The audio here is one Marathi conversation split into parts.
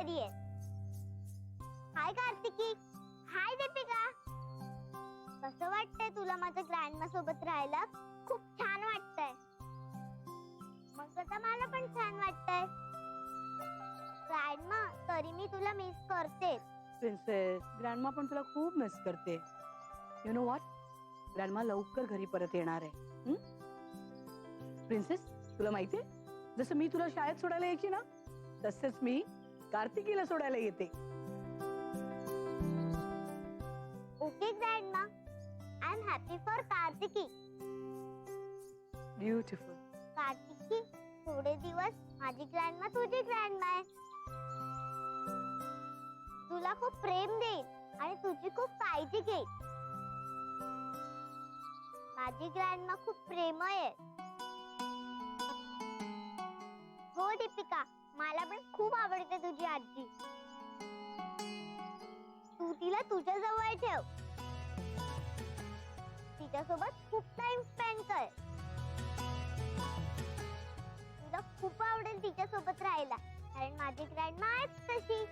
बरी आहे. हाय कार्तिकी. हाय दीपिका. कसं वाटतंय तुला माझ्या ग्रँडमा सोबत राहायला? खूप छान वाटतंय. मग आता मला पण छान वाटतंय. ग्रँडमा, तरी मी तुला मिस करते. प्रिन्सेस, ग्रँडमा पण तुला खूप मिस करते. यू नो व्हॉट, ग्रँडमा लवकर घरी परत येणार आहे. प्रिन्सेस, तुला माहितीये, जसं मी तुला शाळेत सोडायला यायची ना, तसंच मी कार्तिकीला सोडायला येते. Okay grandma, I am happy for Kartiki. Beautiful. Kartiki, थोडे दिवस माझी ग्रँडमा तुझी ग्रँडमा आहे. तुला खूप प्रेम देईल आणि तुझी खूप काळजी घेईल. माझी ग्रँडमा खूप प्रेमळ आहे. हो दीपिका, मला पण खूप आवडते तुझी आजी. तू तिला तुझ्या जवळ ठेव. तिच्यासोबत खूप टाइम स्पेंड कर. तुला खूप आवडेल तिच्यासोबत राहायला, कारण माझी ग्रँडमा आहेच तशी.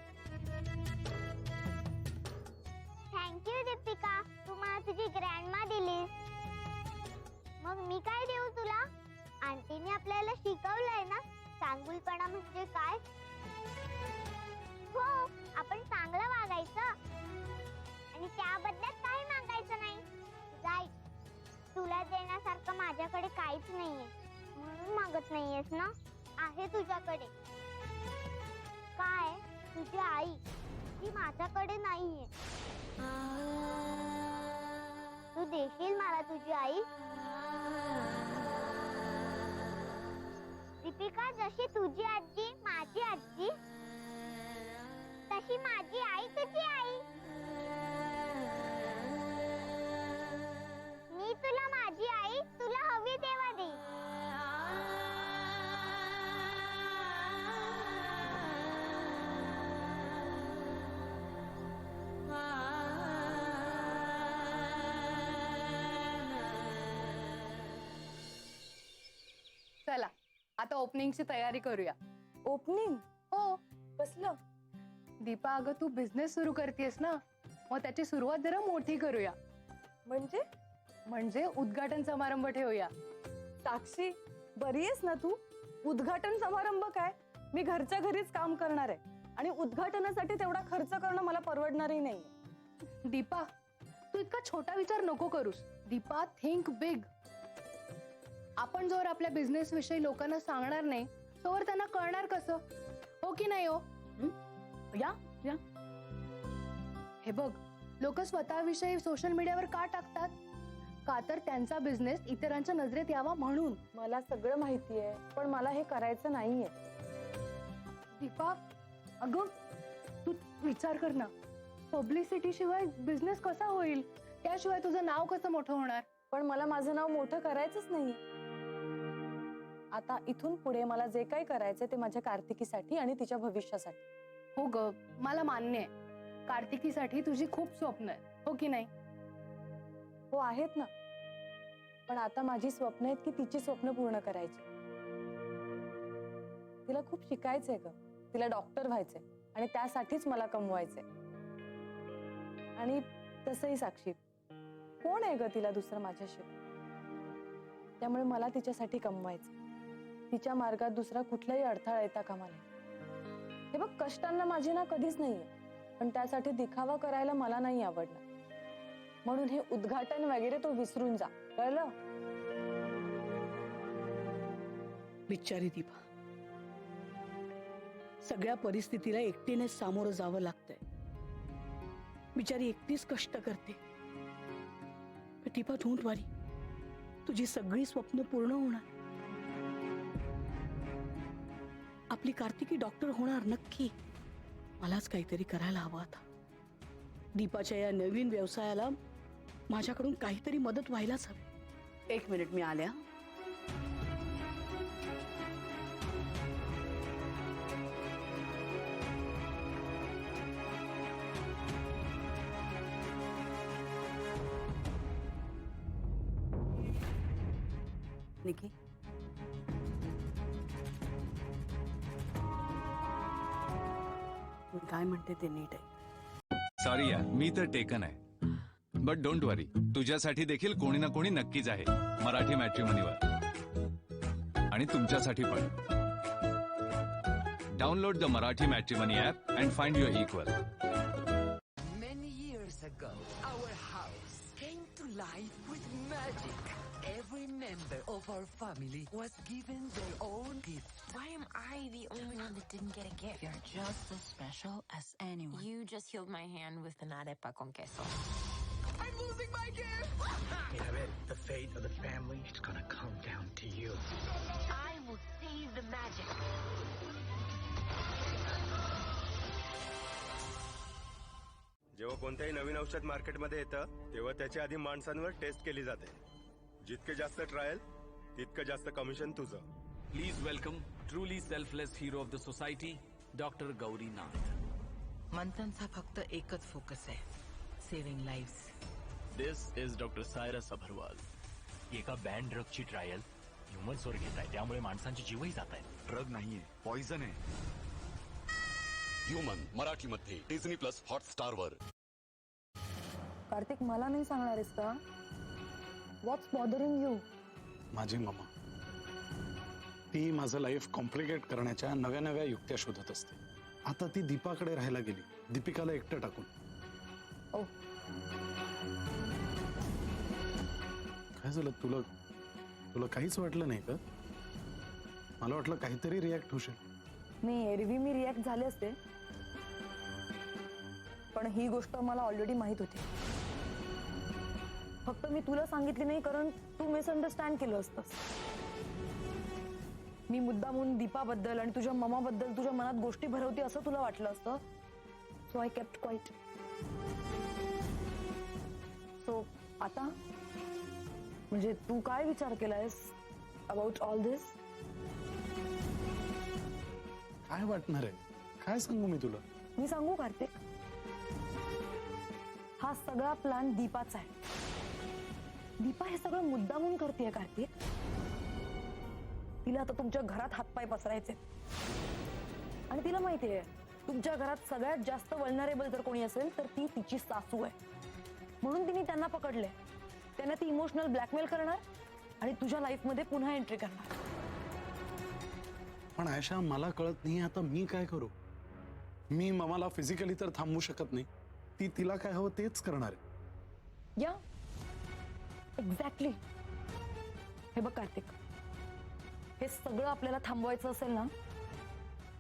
थँक्यू दीपिका, तू मला तुझी ग्रँडमा दिलीस. मग मी काय देऊ तुला? आंटीने आपल्याला शिकवलंय ना, चांगुलपणा म्हणजे काय. हो, आपण चांगलं वागायचं आणि त्याबद्दल काही मागायचं नाही. राईट. तुला देण्यासारखं माझ्याकडे काहीच नाहीये, म्हणून मागत नाहीयेस ना. आहे तुझ्याकडे. काय? तुझी आई, ती माझ्याकडे नाहीये. तू देशील मला तुझी आई? दीपिका, जशी तुझी आजी माझी आजी, तशी माझी आई तुझी आई. मी तुला माझी आई तुला हवी तेव्हा दे. चला आता ओपनिंगची तयारी करूया. ओपनिंग? हो. कसलं? दीपा, अगं तू बिझनेस सुरू करतेस ना, मग त्याची सुरुवात जरा मोठी करूया. म्हणजे? म्हणजे उद्घाटन समारंभ ठेवूया. साक्षी, बरी आहेस ना तू? उद्घाटन समारंभ काय? मी घरच्या घरीच काम करणार आहे आणि उद्घाटनासाठी तेवढा खर्च करणं मला परवडणारही नाही. दीपा, तू इतका छोटा विचार नको करूस. Deepa, think big. आपण जोर आपल्या बिझनेस विषयी लोकांना सांगणार नाही, तोवर त्यांना कळणार कसं? हो की नाही? हो या या. हे बघ, लोक स्वतःविषयी सोशल मीडियावर का टाकतात? का तर त्यांचा बिझनेस इतरांच्या नजरेत यावा म्हणून. मला सगळं माहितीये, पण मला हे करायचं नाहीये. दीपा, अगं तू विचार कर ना, पब्लिसिटी शिवाय बिझनेस कसा होईल? त्याशिवाय तुझं नाव कसं मोठं होणार? पण मला माझं नाव मोठं करायचंच नाही. आता इथून पुढे मला जे काही करायचंय ते माझ्या कार्तिकीसाठी आणि तिच्या भविष्यासाठी. हो ग, मला मान्य आहे, कार्तिकीसाठी तुझी खूप स्वप्न आहे, हो की नाही? हो आहेत ना, पण आता माझी स्वप्न आहेत की तिची स्वप्न पूर्ण करायची. तिला खूप शिकायचंय ग. तिला डॉक्टर व्हायचंय आणि त्यासाठीच मला कमवायचंय. आणि तसंही साक्षी, कोण आहे ग तिला दुसरं माझ्याशिवाय? त्यामुळे मला तिच्यासाठी कमवायचं. तिच्या मार्गात दुसरा कुठलाही अडथळा येता कामा नये. हे बघ, कष्टांना माझी ना कधीच नाहीये, पण त्यासाठी दिखावा करायला मला नाही आवडणार. म्हणून हे उद्घाटन वगैरे तो विसरून जा, कळलं? बिचारी दीपा, सगळ्या परिस्थितीला एकटीनेच सामोरं जावं लागतंय. बिचारी एकटीच कष्ट करते. पण दीपा, डोंट वरी, तुझी सगळी स्वप्न पूर्ण होणार. आपली कार्तिकी डॉक्टर होणार नक्की. मलाच काहीतरी करायला हवं आता. दीपाच्या या नवीन व्यवसायाला माझ्याकडून काहीतरी मदत व्हायलाच हवी. एक मिनिट, मी आल्या. निकी, काय म्हणते ते नीट आहे. सॉरी यार, मी तर टेकन आहे. बट डोंट वरी, तुझ्यासाठी देखील कोणी ना कोणी नक्कीच आहे मराठी मॅट्रिमनीवर. आणि तुमच्यासाठी पण. Download the Marathi matrimony app and find your equal. Many years ago, our house came to life with magic. Every member of our family was given their own gift. Why am I the only one that didn't get a gift? You're just as special as anyone. You just healed my hand with an arepa con queso. I'm losing my gift! Mirabel, the fate of the family is gonna come down to you. I will save the magic. जेव्हा कोणत्याही नवीन औषध मार्केटमध्ये येतं तेव्हा त्याच्या आधी माणसांवर टेस्ट केली जाते. जितके जास्त ट्रायल तितकं जास्त कमिशन तुझं. Please welcome truly selfless hero of the society, Dr. Gauri Nath. मंथनचा फक्त एकच फोकस आहे, saving lives. This is doctor Cyrus Abharwal. एका बॅन ड्रगची ट्रायल ह्युमन्सवर घेत आहे, त्यामुळे माणसांचे जीवही जात आहेत. ड्रग नाहीये, पॉइझन आहे. ह्युमन मराठीमध्ये डिझनी प्लस हॉटस्टार वर. कार्तिक, मला नाही सांगणार आहेस का? व्हॉट्स बॉदरिंग यू? माझी मम्मा, ती माझं लाईफ कॉम्प्लिकेट करण्याच्या नव्या नव्या युक्त्या शोधत असते. आता ती दीपाकडे राहायला गेली, दीपिकाला एकटं टाकून. ओ, काय झालं? तुला काहीच वाटलं नाही का? मला वाटलं काहीतरी रिॲक्ट होशील. मी रिॲक्ट झाले असते, पण ही गोष्ट मला ऑलरेडी माहित होती. फक्त मी तुला सांगितली नाही कारण तू मिसअंडरस्टँड केलं असतंस. मी मुद्दामून दीपाबद्दल आणि तुझ्या ममाबद्दल तुझ्या मनात गोष्टी भरवते असं तुला वाटलं असतं. So I kept quiet. So आता म्हणजे तू काय विचार केलायस अबाउट ऑल दिस? काय वाटणार आहे? काय सांगू मी तुला? मी सांगू कार्तिक, हा सगळा प्लॅन दीपाचा आहे. दीपा हे सगळं मुद्दामून करतेय कार्तिक. तिला आता तुमच्या घरात हातपाय पसरायचे आणि तिला माहितीये तुमच्या घरात सगळ्यात जास्त वल्नरेबल जर कोणी असेल तर ती तिची सासू आहे. म्हणून तिने त्यांना पकडले. त्यांना ती इमोशनल ब्लॅकमेल करणार आणि तुझ्या लाईफ मध्ये पुन्हा एंट्री करणार. पण आयशा, मला कळत नाही आता मी काय करू. मी ममाला फिजिकली तर थांबवू शकत नाही. ती तिला काय हवं तेच करणार आहे. या एक्झॅक्टली. हे बघ कार्तिक, हे सगळं आपल्याला थांबवायचं असेल ना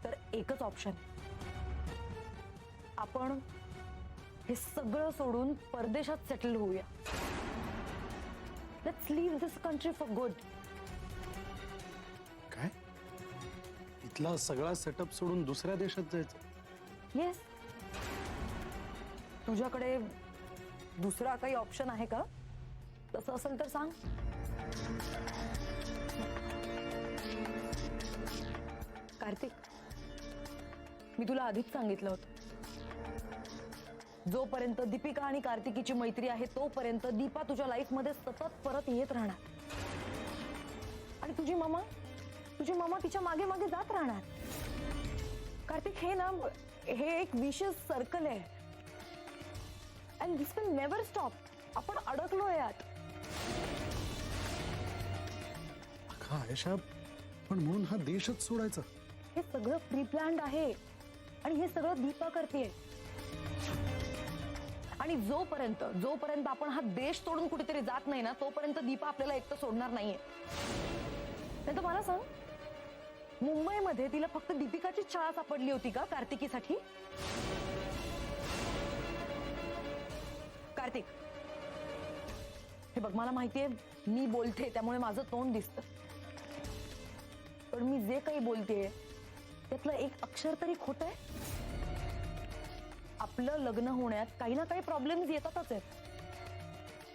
तर एकच ऑप्शन. आपण हे सगळं सोडून परदेशात सेटल होऊया. Let's leave this country for good. काय? इथला सगळा सेटअप सोडून दुसऱ्या देशात जायचं? येस. तुझ्याकडे दुसरा काही ऑप्शन आहे का? तसं असेल तर सांग. कार्तिक, मी तुला आधीच सांगितलं होतं, जोपर्यंत दीपिका आणि कार्तिकीची मैत्री आहे तोपर्यंत दीपा तुझ्या लाईफ मध्ये सतत परत येत राहणार आणि तुझी ममा तिच्या मागे मागे जात राहणार. कार्तिक, हे एक विशियस सर्कल आहे and this will never stop. आपण अडकलो यात. आयशा, पण म्हणून हा देशच सोडायचा? हे सगळं प्री प्लॅन्ड आहे आणि हे सगळं दीपा करतेय. आणि जोपर्यंत आपण हा देश सोडून कुठेतरी जात नाही ना तोपर्यंत दीपा आपल्याला एकटं सोडणार नाहीये. नाही तर मला सांग, मुंबईमध्ये तिला फक्त दीपिकाचीच शाळा सापडली होती का कार्तिकीसाठी? कार्तिक, हे बघ, मला माहितीये मी बोलते त्यामुळे माझं तोंड दिसतं, पण मी जे काही बोलतेय त्यातलं एक अक्षर तरी खोटं आहे. आपलं लग्न होण्यात काही ना काही प्रॉब्लेम्स येतातच आहेत.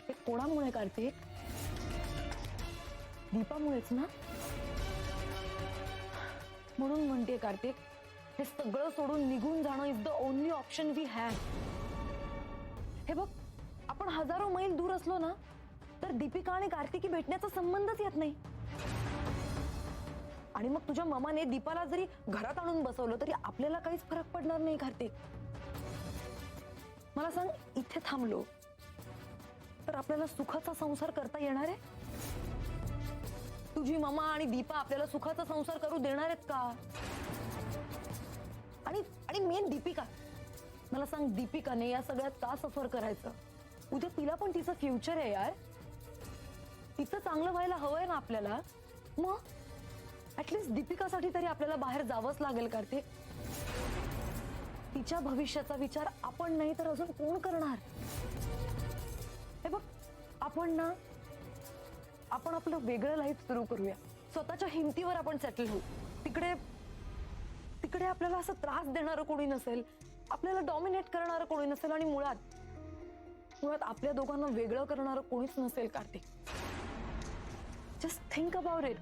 हे कोणामुळे कार्तिक? दीपामुळेच ना. म्हणून म्हणते कार्तिक, हे सगळं सोडून निघून जाणं is the only option we have. हे बघ, आपण हजारो मैल दूर असलो ना तर दीपिका आणि कार्तिकी भेटण्याचा संबंधच येत नाही. आणि मग तुझ्या मामाने दीपाला जरी घरात आणून बसवलं तरी आपल्याला काहीच फरक पडणार नाही कार्तिक. मला सांग, इथे थांबलो तर आपल्याला सुखाचा संसार करता येणार आहे? तुझी मामा आणि दीपा आपल्याला सुखाचा संसार करू देणार आहेत का? आणि मेन दीपिका, मला सांग, दीपिकाने या सगळ्यात का सफर करायचं? उद्या तिला पण तिचं फ्युचर आहे यार. तिचं चांगलं व्हायला हवंय ना आपल्याला. मग ऍटलीस्ट दीपिकासाठी तरी आपल्याला बाहेर जावंच लागेल कार्तिक. तिच्या भविष्याचा विचार आपण नाही तर अजून कोण करणार? हे बघ, आपण आपलं वेगळं लाईफ सुरू करूया. स्वतःच्या हिमतीवर आपण सेटल होऊ. तिकडे आपल्याला असं त्रास देणारं कोणी नसेल, आपल्याला डॉमिनेट करणारं कोणी नसेल आणि मुळात आपल्या दोघांना वेगळं करणारं कोणीच नसेल Kartik. Just think about it.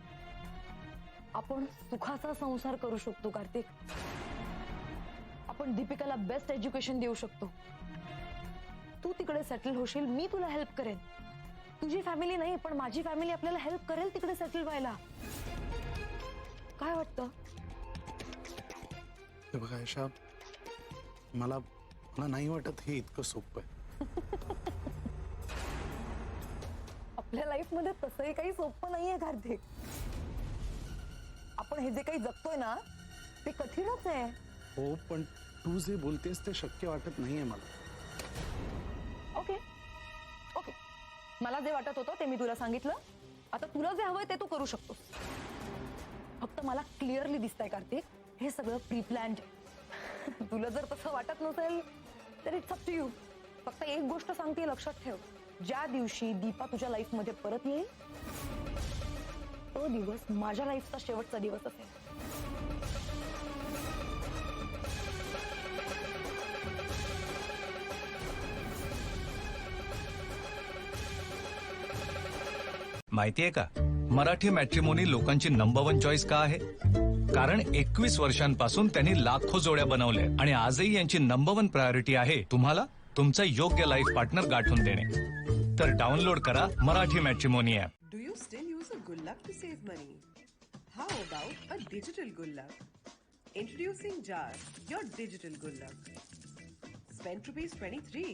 आपण सुखाचा संसार करू शकतो कार्तिक. आपण दीपिकाला बेस्ट एज्युकेशन देऊ शकतो. तू तिकडे सेटल होशील, मी तुला हेल्प करेन. तुझी फॅमिली नाही पण माझी फॅमिली आपल्याला हेल्प करेल तिकडे सेटल व्हायला. काय वाटतं? हे बघा आयशा, मला नाही वाटत हे इतकं सोपं आहे. आपल्या लाईफ मध्ये तसंही काही सोपं नाहीये कार्तिक. आपण हे जे काही जगतोय ना ते कठीणच आहे. हो, पण तू जे बोलतेस ते शक्य वाटत नाहीये मला. ओके, मला जे वाटत होतं ते मी तुला सांगितलं. आता तुला जे हवंय ते तू करू शकतोस. फक्त मला क्लिअरली दिसतंय कार्तिक, हे सगळं प्री प्लॅन्ड. तुला जर तसं वाटत नसेल तर इट्स अप टू यू. फक्त एक गोष्ट सांगते, लक्षात ठेव, ज्या दिवशी दीपा तुझ्या लाईफ मध्ये परत येईल तो दिवस माझ्या लाईफचा शेवटचा दिवस असेल. माहितीये का, मराठी मॅट्रिमोनी लोकांची नंबर 1 चॉईस का आहे? कारण 21 वर्षांपासून त्यांनी लाखो जोड्या बनवल्या आणि आजही यांची नंबर 1 प्रायोरिटी आहे तुम्हाला तुमचा योग्य लाईफ पार्टनर गाठून देणे. तर डाउनलोड करा Marathi matrimony app. Do you still use a Gullak to save money? How about a digital Gullak? Introducing Jar, your digital Gullak. Spend ₹23.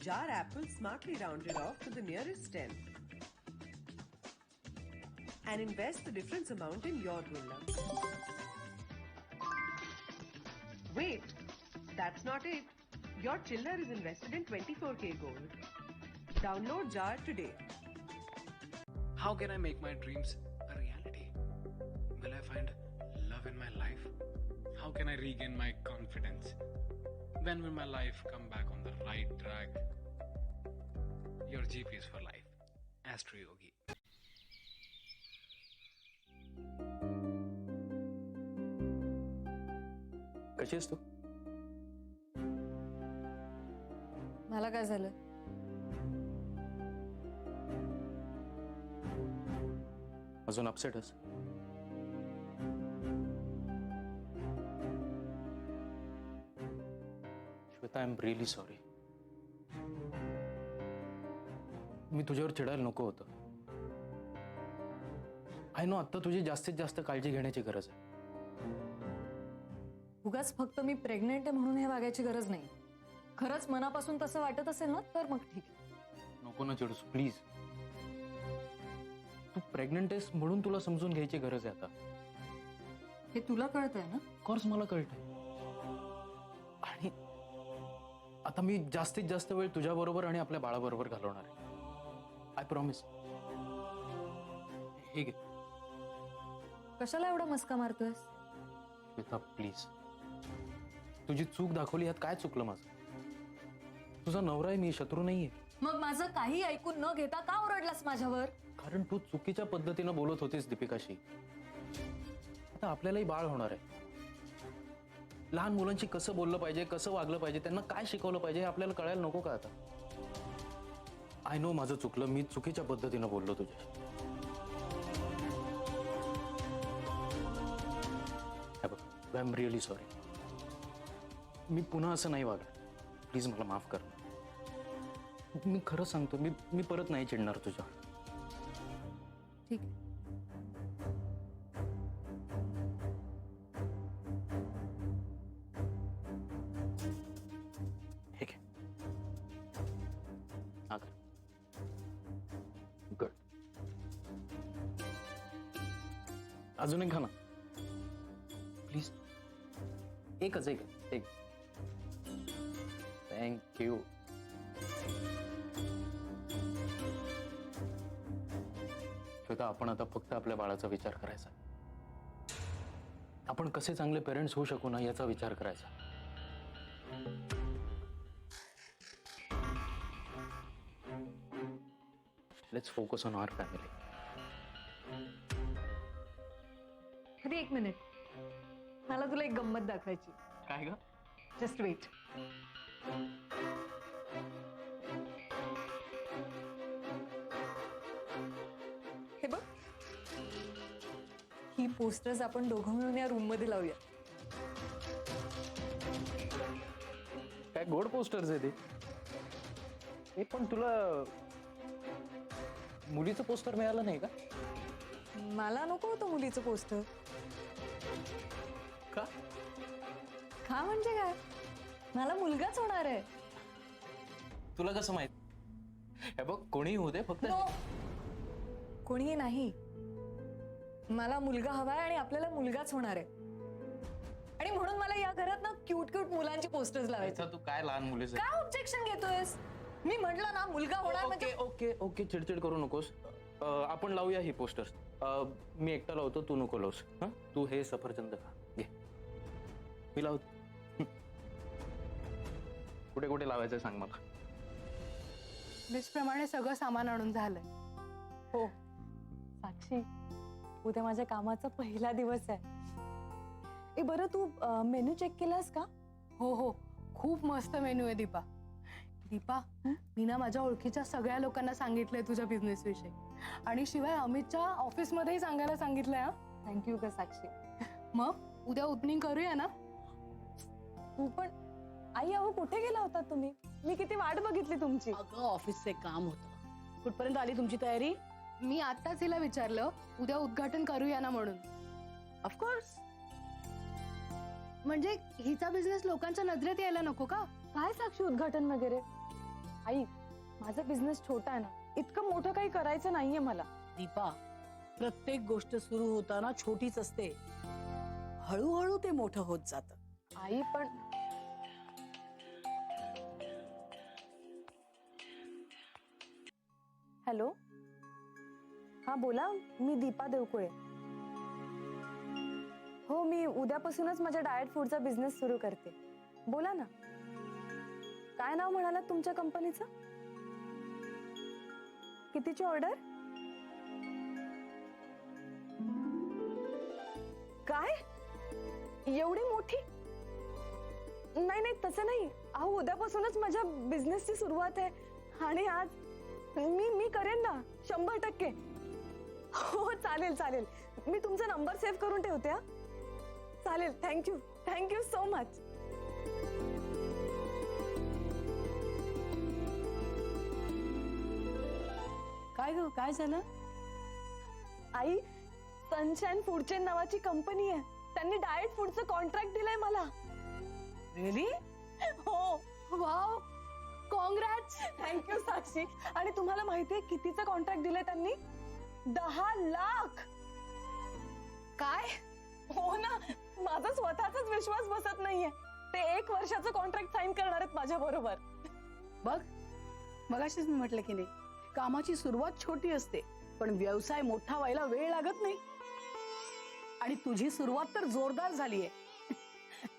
Jar app will smartly round it off to the nearest 10. And invest the difference amount in your Gullak. Wait, that's not it. Your chiller is invested in 24K gold. Download Jar today. How can I make my dreams a reality? Will I find love in my life? How can I regain my confidence? When will my life come back on the right track? Your GP is for life. Astro Yogi. कशी आहेस तू? मला काय झालं? अजून अपसेटच? Shweta, I am really sorry. मी तुझ्यावर चिडायला नको होतं. आय नो आता तुझी जास्तीत जास्त काळजी घेण्याची गरज आहे. उगाच फक्त मी प्रेग्नेंट आहे म्हणून हे वागायची गरज नाही. खरंच मनापासून तसं वाटत असेल ना तर मग ठीक आहे. नको ना चिडूस प्लीज. तू प्रेग्नंट आहेस म्हणून तुला समजून घ्यायची गरज आहे आता. हे तुला कळतंय ना? कोर्स मला कळतंय. आणि आता मी जास्तीत जास्त वेळ तुझ्याबरोबर आणि आपल्या बाळाबरोबर घालवणार आहे. I promise. हे घे. कशाला एवढा मस्का मारतोयस? श्वेता प्लीज. तुझी चूक दाखवली, यात काय चुकलं माझं? तुझा नवरा आहे मी, शत्रू नाहीये. मग माझं काही ऐकून न घेता का ओरडलास माझ्यावर? कारण तू चुकीच्या पद्धतीनं बोलत होतीस दीपिकाशी. आता आपल्यालाही बाळ होणार आहे. लहान मुलांशी कसं बोललं पाहिजे, कसं वागलं पाहिजे, त्यांना काय शिकवलं पाहिजे हे आपल्याला कळायला नको का आता? आय नो माझं चुकलं, मी चुकीच्या पद्धतीनं बोललो तुझ्याशी. I am really sorry. मी पुन्हा असं नाही वागणार. प्लीज मला माफ कर. मी खरं सांगतो, मी परत नाही चिडणार तुझ्यावर. ठीक. अजून एक खा ना प्लीज. एकच एक एक. थँक्यू. श्वेता, आपण आता फक्त आपल्या बाळाचा विचार करायचा. आपण कसे चांगले पेरेंट्स होऊ शकू ना याचा विचार करायचा. Let's focus on our family. अरे एक मिनिट, मला तुला एक गंमत दाखवायची. काय ग? Just wait. हे बघ, ही पोस्टर्स आपण दोघं मिळून या रूम मध्ये लावूया. काय गोड पोस्टर्स आहे ते. हे पण तुला मुलीचं पोस्टर मिळालं नाही का? मला नको होतं मुलीचं पोस्टर. का? का म्हणजे काय, मला मुलगाच होणार आहे. तुला कसं माहित? हे बघ, कोणीही होऊ दे, फक्त कोणीही नाही, मला मुलगा हवाय आणि आपल्याला मुलगाच होणार आहे. आणि म्हणून मला या घरात ना क्यूट क्यूट मुलांची पोस्टर्स लावायचे. तू काय लहान मुलीचं काय ऑब्जेक्शन घेतोयस? मी म्हटलं ना मुलगा होणार म्हणजे. ओके ओके, चिडचिड करू नकोस. आपण लावूया ही पोस्टर्स. मी एकटा लावतो, तू नको लावूस. हा, तू हे सफरचंद खा, घे. मी लावतो. कुठे कुठे लावायचं सांग मला. लिस्ट प्रमाणे सगळं सामान आणून झालंय. हो साक्षी, उद्या माझ्या कामाचा पहिला दिवस आहे. ए बरं, तू मेनू चेक केलास का? हो हो, खूप मस्त मेनू आहे दीपा. दीपा, मी ना माझ्या ओळखीच्या सगळ्या लोकांना सांगितलंय तुझ्या बिझनेस विषयी, आणि शिवाय अमितच्या ऑफिस मध्येही सांगायला सांगितलंय. हा, थँक्यू ग साक्षी. मग उद्या ओपनिंग करूया ना? तू पण. आई, अहो कुठे गेला होता तुम्ही? मी किती वाट बघितली तुमची. अगं ऑफिसचे काम होतं. कुठपर्यंत आली तुमची तयारी? मी आताच हिला विचारलं उद्या उद्घाटन करूया ना म्हणून. ऑफकोर्स. म्हणजे हिचा बिझनेस लोकांच्या नजरेत यायला नको का? काय साक्षी उद्घाटन वगैरे? आई, माझा बिझनेस छोटा आहे ना, इतकं मोठं काही करायचं नाहीये मला. दीपा, प्रत्येक गोष्ट सुरू होताना छोटीच असते, हळूहळू ते मोठं होत जातं. आई पण. हॅलो, हा बोला, मी दीपा देवकुळे. हो, मी उद्यापासूनच माझ्या डाएट फूडचा बिझनेस सुरू करते. बोला ना, काय नाव म्हणालात तुमच्या कंपनीचं? कितीची ऑर्डर? काय एवढी मोठी? नाही नाही, तसं नाही. अहो, उद्यापासूनच माझ्या बिझनेसची सुरुवात आहे आणि आज मी करेन ना 100%. हो चालेल चालेल, मी तुमचा नंबर सेव्ह करून ठेवते. हा चालेल, थँक्यू थँक्यू सो मच. काय ग, काय झालं? आई, सनशाईन फूड चेन नावाची कंपनी आहे, त्यांनी डाएट फूडचं कॉन्ट्रॅक्ट दिलंय मला. रिअली? हो. Wow, congrats. थँक्यू साक्षी. आणि तुम्हाला माहितीये कितीचं कॉन्ट्रॅक्ट दिलंय त्यांनी? 10 लाख. काय? हो ना, माझा स्वतःचाच विश्वास बसत नाहीये. ते 1 वर्षाचं कॉन्ट्रॅक्ट साईन करणार आहेत माझ्या बरोबर. बघ, मगाशीच मी म्हटलं की नाही, कामाची सुरुवात छोटी असते पण व्यवसाय मोठा व्हायला वेळ लागत नाही. आणि तुझी सुरुवात तर जोरदार झालीये.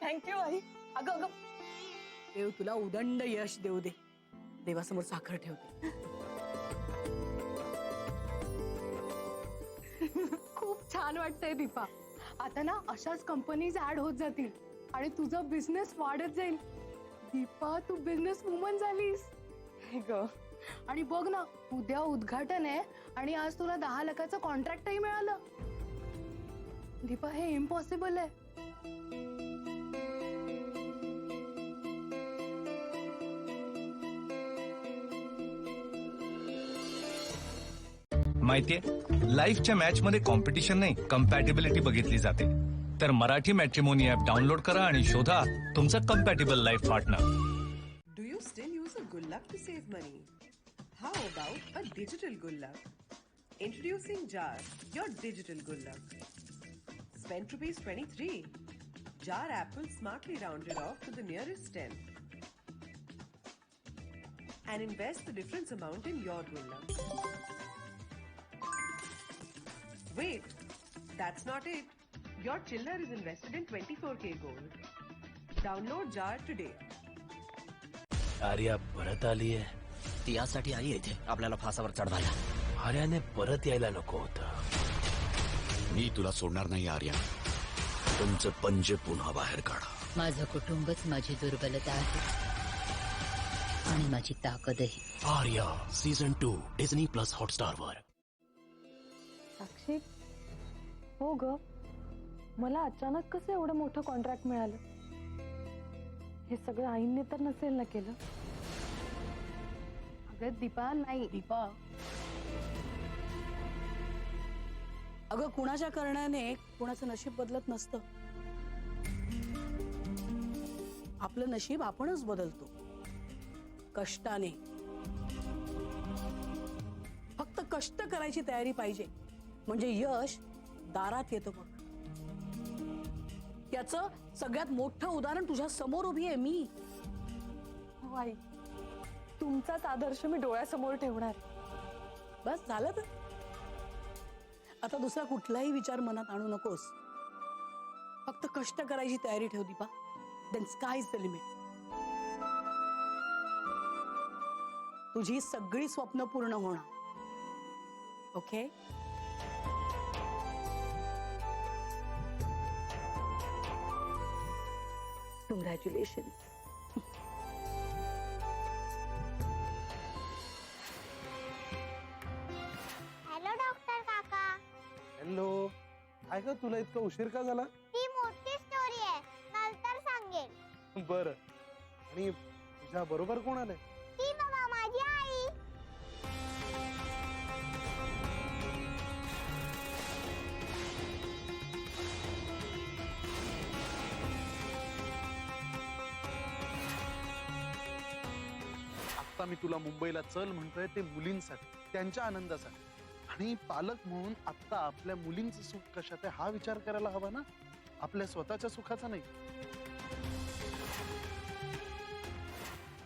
थँक्यू आई. अगं अगं, देव तुला उदंड यश देऊ दे. देवासमोर साखर ठेवते. खूप छान वाटतंय दीपा. आता ना अशाच कंपनीज ऍड होत जातील आणि तुझा बिझनेस वाढत जाईल. दीपा, तू बिझनेस वुमन झालीस. आणि बघ ना, उद्या उद्घाटन आहे आणि आज तुला 10 लाखाचं कॉन्ट्रॅक्टही मिळालं. दीपा, हे इम्पॉसिबल आहे. माहितीये, लाईफच्या मॅच मध्ये कॉम्पिटिशन नाही, कम्पॅटिबिलिटी बघितली जाते. तर मराठी मॅट्रिमोनी ऍप डाउनलोड करा आणि शोधा तुमचा compatible life partner. Do you still use a Gullak to save money? How about a digital Gullak? Introducing Jar, your digital Gullak. Spend rupees 23. Jar apple smartly rounded off to the nearest 10. And invest the difference amount in your Gullak. Wait, that's not it. Your chiller is invested in 24K gold. Download Jar today. Arya परत आली आहे. ती यासाठी आली आहे इथे आपल्याला फासावर चढवायला. आर्याने परत यायला नको होतं. मी तुला सोडणार नाही आर्या. तुमचं पंजे पुन्हा बाहेर काढा. माझं कुटुंबच माझी दुर्बलता आहे आणि माझी ताकदही. Aarya season 2 Disney plus Hotstar वर. साक्षी, हो ग, मला अचानक कसं एवढं मोठं कॉन्ट्रॅक्ट मिळालं? हे सगळं आईंनी तर नसेल ना केलं? अगं दीपा, नाही दीपा, अगं कुणाच्या करण्याने कुणाचं नशीब बदलत नसतं. आपलं नशीब आपणच बदलतो, कष्टाने. फक्त कष्ट करायची तयारी पाहिजे, म्हणजे यश दारात येतं बघ. याचं सगळ्यात मोठं उदाहरण तुझ्या समोर उभी आहे मी. हो आई, तुमचाच आदर्श मी डोळ्यासमोर ठेवणार. बस झालं तर. आता दुसरा कुठलाही विचार मनात आणू नकोस. फक्त कष्ट करायची तयारी ठेव Deepa. Then sky is the limit. तुझी सगळी स्वप्न पूर्ण होणार. ओके? Congratulations. हॅलो डॉक्टर काका. हॅलो. काय ग, तुला इतका उशीर का झाला? ती मोठी स्टोरी आहे, नंतर सांगेन. बरं. आणि तुझ्या बरोबर कोण आलंय? ती बघा, माझी आई. आता मी तुला मुंबईला चल म्हणतोय ते मुलींसाठी, त्यांच्या आनंदासाठी. आणि पालक म्हणून आता आपल्या मुलींचं सुख कशात आहे हा विचार करायला हवा ना, आपल्या स्वतःच्या सुखाचा नाही.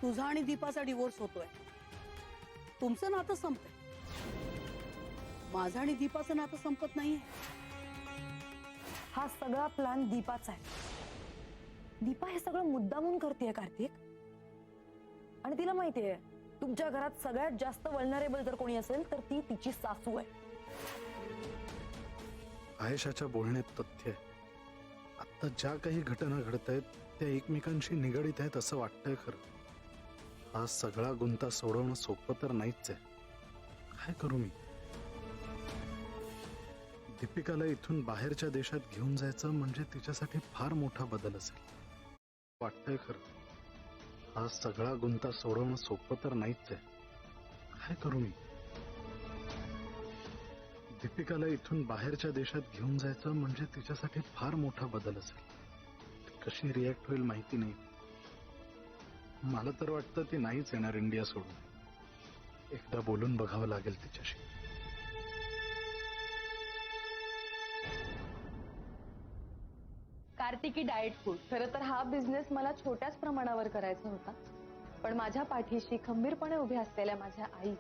तुझा आणि दीपाचा डिवोर्स होतोय. तुमचं नातं संपतंय. माझं आणि दीपाचं नातं संपत नाहीये. हा सगळा प्लॅन दीपाचा आहे. दीपा हे सगळं मुद्दामून करतेय कार्तिक. आणि तिला माहितीये, तुमच्या घरात सगळ्यात जास्त वल्नरेबल जर कोणी असेल तर ती तिची सासू आहे. आयेशाच्या बोलण्यात तथ्य आहे. आता ज्या काही घटना घडत आहेत त्या एकमेकांशी निगडीत आहेत असं वाटतंय खरं. हा सगळा गुंता सोडवणं सोपं तर नाहीच आहे. काय करू मी? दीपिकाला इथून बाहेरच्या देशात घेऊन जायचं म्हणजे तिच्यासाठी फार मोठा बदल असेल वाटतंय खरं. हा सगळा गुंता सोडवणं सोपं तर नाहीच आहे. काय करू मी? दीपिकाला इथून बाहेरच्या देशात घेऊन जायचं म्हणजे तिच्यासाठी फार मोठा बदल असेल. ती कशी रिॲक्ट होईल माहिती नाही. मला तर वाटतं ती नाहीच येणार इंडिया सोडून. एकदा बोलून बघावं लागेल तिच्याशी. Kartiki diet food. खरं तर हा बिझनेस मला छोट्याच प्रमाणावर करायचा होता, पण माझ्या पाठीशी खंबीरपणे उभे असलेल्या माझ्या आई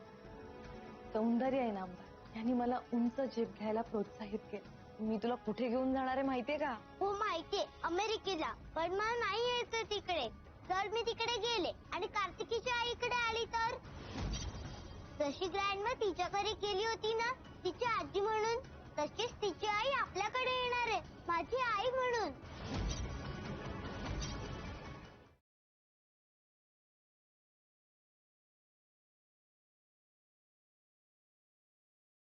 सौंदर्य इनामदार यांनी मला उंच झेप घ्यायला प्रोत्साहित केलं. मी तुला कुठे घेऊन जाणार आहे माहितीये का? हो माहितीये, अमेरिकेला. पण मला नाही यायचं तिकडे. जर मी तिकडे गेले आणि कार्तिकीच्या आईकडे आली तर? जशी ग्रँडमा तिच्या घरी गेली होती ना तिची आजी म्हणून, तशीच तिची आई आपल्याकडे येणार आहे.